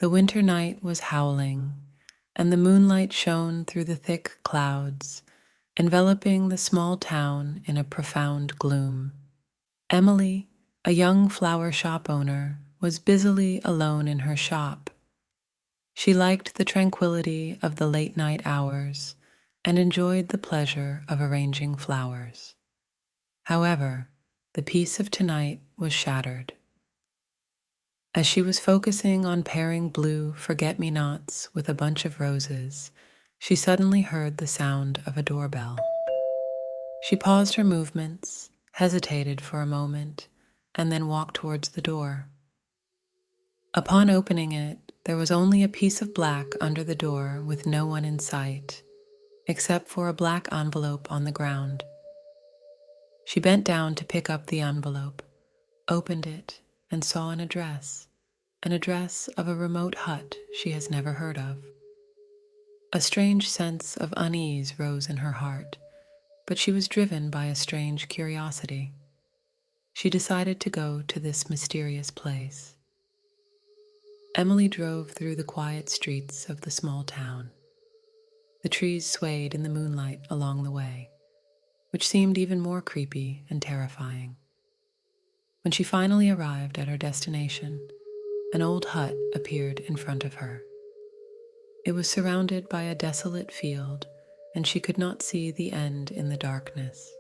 The winter night was howling, and the moonlight shone through the thick clouds, enveloping the small town in a profound gloom. Emily, a young flower shop owner, was busily alone in her shop. She liked the tranquility of the late night hours and enjoyed the pleasure of arranging flowers. However, the peace of tonight was shattered. As she was focusing on pairing blue forget-me-nots with a bunch of roses, she suddenly heard the sound of a doorbell. She paused her movements, hesitated for a moment, and then walked towards the door. Upon opening it, there was only a piece of black under the door with no one in sight, except for a black envelope on the ground. She bent down to pick up the envelope, opened it, and saw an address of a remote hut she has never heard of. A strange sense of unease rose in her heart, but she was driven by a strange curiosity. She decided to go to this mysterious place. Emily drove through the quiet streets of the small town. The trees swayed in the moonlight along the way, which seemed even more creepy and terrifying. When she finally arrived at her destination, an old hut appeared in front of her. It was surrounded by a desolate field, and she could not see the end in the darkness.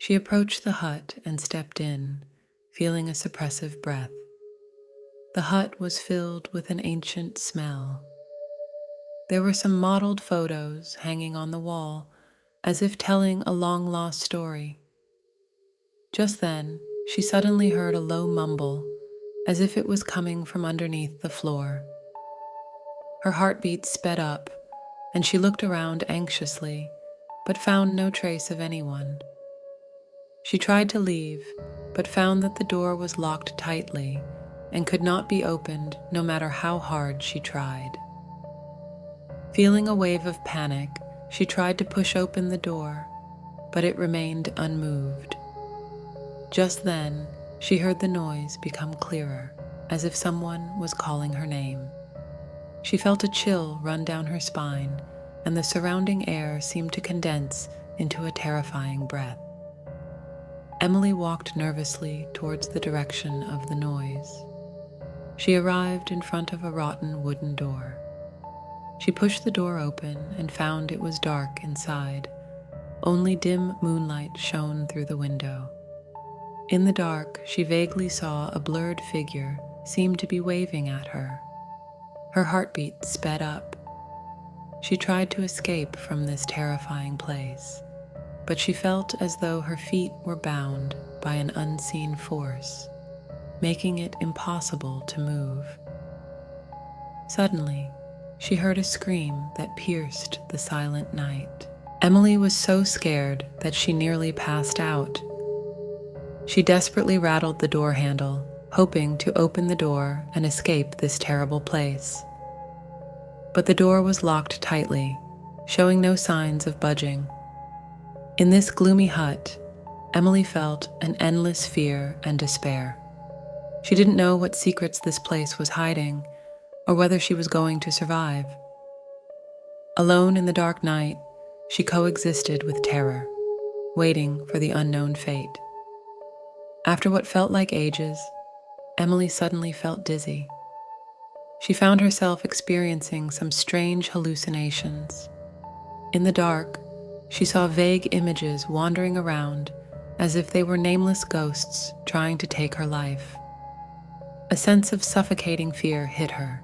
She approached the hut and stepped in, feeling a suppressive breath. The hut was filled with an ancient smell. There were some mottled photos hanging on the wall, as if telling a long-lost story. Just then, she suddenly heard a low mumble, as if it was coming from underneath the floor. Her heartbeat sped up, and she looked around anxiously, but found no trace of anyone. She tried to leave, but found that the door was locked tightly and could not be opened no matter how hard she tried. Feeling a wave of panic, she tried to push open the door, but it remained unmoved. Just then, she heard the noise become clearer, as if someone was calling her name. She felt a chill run down her spine, and the surrounding air seemed to condense into a terrifying breath. Emily walked nervously towards the direction of the noise. She arrived in front of a rotten wooden door. She pushed the door open and found it was dark inside. Only dim moonlight shone through the window. In the dark, she vaguely saw a blurred figure seem to be waving at her. Her heartbeat sped up. She tried to escape from this terrifying place, but she felt as though her feet were bound by an unseen force, making it impossible to move. Suddenly, she heard a scream that pierced the silent night. Emily was so scared that she nearly passed out. She desperately rattled the door handle, hoping to open the door and escape this terrible place. But the door was locked tightly, showing no signs of budging. In this gloomy hut, Emily felt an endless fear and despair. She didn't know what secrets this place was hiding, or whether she was going to survive. Alone in the dark night, she coexisted with terror, waiting for the unknown fate. After what felt like ages, Emily suddenly felt dizzy. She found herself experiencing some strange hallucinations. In the dark, she saw vague images wandering around as if they were nameless ghosts trying to take her life. A sense of suffocating fear hit her.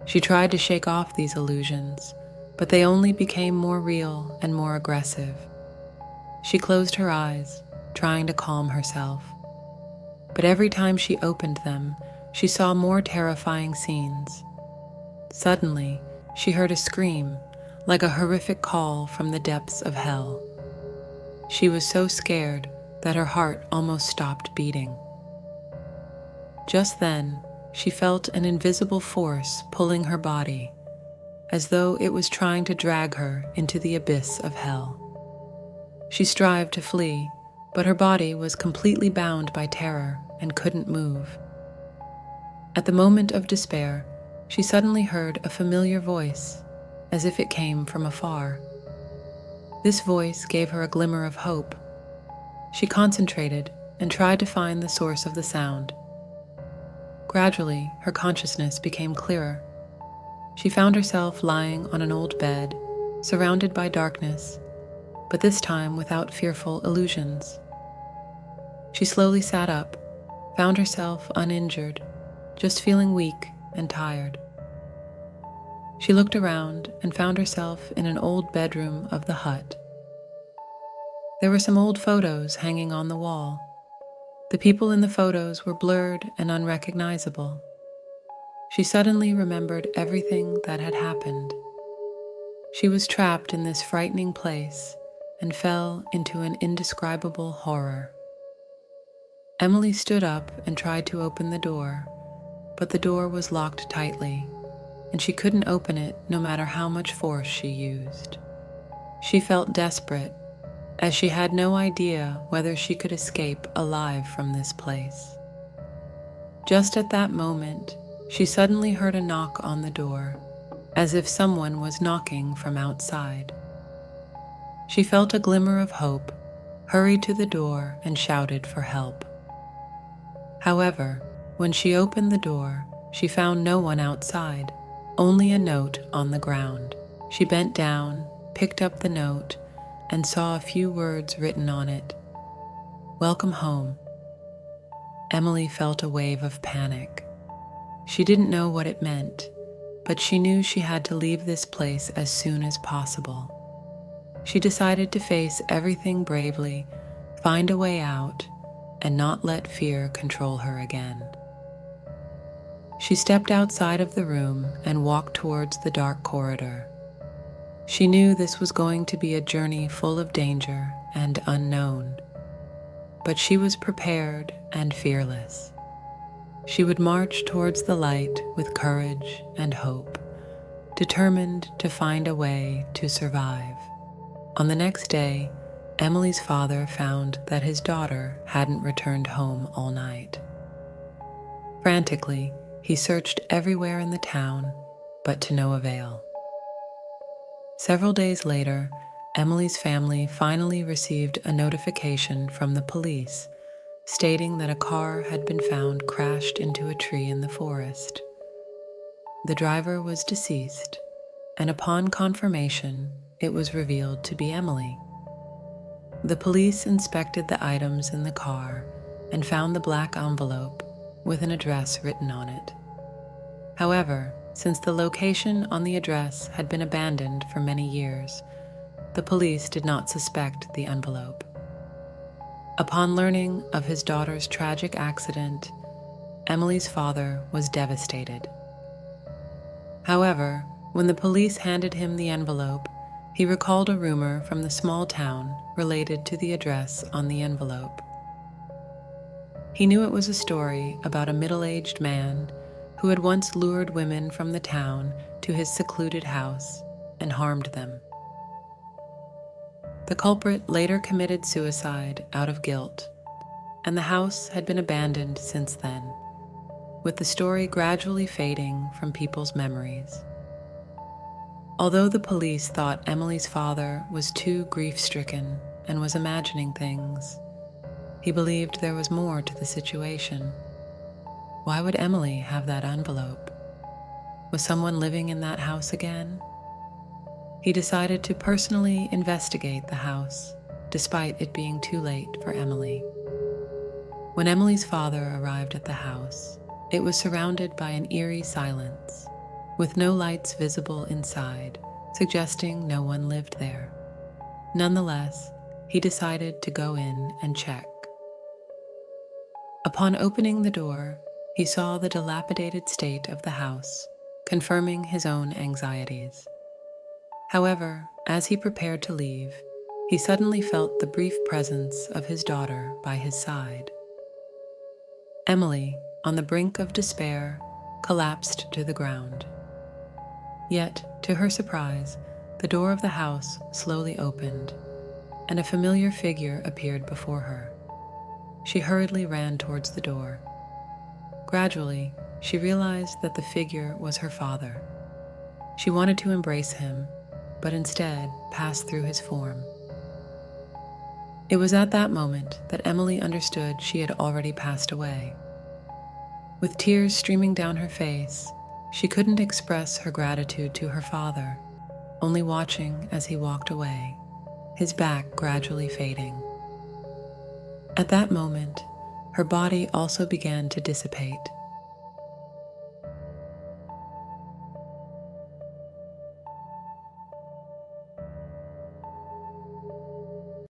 She tried to shake off these illusions, but they only became more real and more aggressive. She closed her eyes, trying to calm herself. But every time she opened them, she saw more terrifying scenes. Suddenly, she heard a scream, like a horrific call from the depths of hell. She was so scared that her heart almost stopped beating. Just then, she felt an invisible force pulling her body, as though it was trying to drag her into the abyss of hell. She strived to flee, but her body was completely bound by terror and couldn't move. At the moment of despair, she suddenly heard a familiar voice, as if it came from afar. This voice gave her a glimmer of hope. She concentrated and tried to find the source of the sound. Gradually, her consciousness became clearer. She found herself lying on an old bed, surrounded by darkness, but this time without fearful illusions. She slowly sat up, found herself uninjured, just feeling weak and tired. She looked around and found herself in an old bedroom of the hut. There were some old photos hanging on the wall. The people in the photos were blurred and unrecognizable. She suddenly remembered everything that had happened. She was trapped in this frightening place and fell into an indescribable horror. Emily stood up and tried to open the door, but the door was locked tightly, and she couldn't open it no matter how much force she used. She felt desperate, as she had no idea whether she could escape alive from this place. Just at that moment, she suddenly heard a knock on the door, as if someone was knocking from outside. She felt a glimmer of hope, hurried to the door, and shouted for help. However, when she opened the door, she found no one outside, only a note on the ground. She bent down, picked up the note, and saw a few words written on it. "Welcome home." Emily felt a wave of panic. She didn't know what it meant, but she knew she had to leave this place as soon as possible. She decided to face everything bravely, find a way out, and not let fear control her again. She stepped outside of the room and walked towards the dark corridor. She knew this was going to be a journey full of danger and unknown, but she was prepared and fearless. She would march towards the light with courage and hope, determined to find a way to survive. On the next day, Emily's father found that his daughter hadn't returned home all night. Frantically, he searched everywhere in the town, but to no avail. Several days later, Emily's family finally received a notification from the police stating that a car had been found crashed into a tree in the forest. The driver was deceased, and upon confirmation, it was revealed to be Emily. The police inspected the items in the car and found the black envelope with an address written on it. However, since the location on the address had been abandoned for many years, the police did not suspect the envelope. Upon learning of his daughter's tragic accident, Emily's father was devastated. However, when the police handed him the envelope, he recalled a rumor from the small town related to the address on the envelope. He knew it was a story about a middle-aged man who had once lured women from the town to his secluded house and harmed them. The culprit later committed suicide out of guilt, and the house had been abandoned since then, with the story gradually fading from people's memories. Although the police thought Emily's father was too grief-stricken and was imagining things, he believed there was more to the situation. Why would Emily have that envelope? Was someone living in that house again? He decided to personally investigate the house, despite it being too late for Emily. When Emily's father arrived at the house, it was surrounded by an eerie silence, with no lights visible inside, suggesting no one lived there. Nonetheless, he decided to go in and check. Upon opening the door, he saw the dilapidated state of the house, confirming his own anxieties. However, as he prepared to leave, he suddenly felt the brief presence of his daughter by his side. Emily, on the brink of despair, collapsed to the ground. Yet, to her surprise, the door of the house slowly opened, and a familiar figure appeared before her. She hurriedly ran towards the door. Gradually, she realized that the figure was her father. She wanted to embrace him, but instead passed through his form. It was at that moment that Emily understood she had already passed away. With tears streaming down her face, she couldn't express her gratitude to her father, only watching as he walked away, his back gradually fading. At that moment, her body also began to dissipate,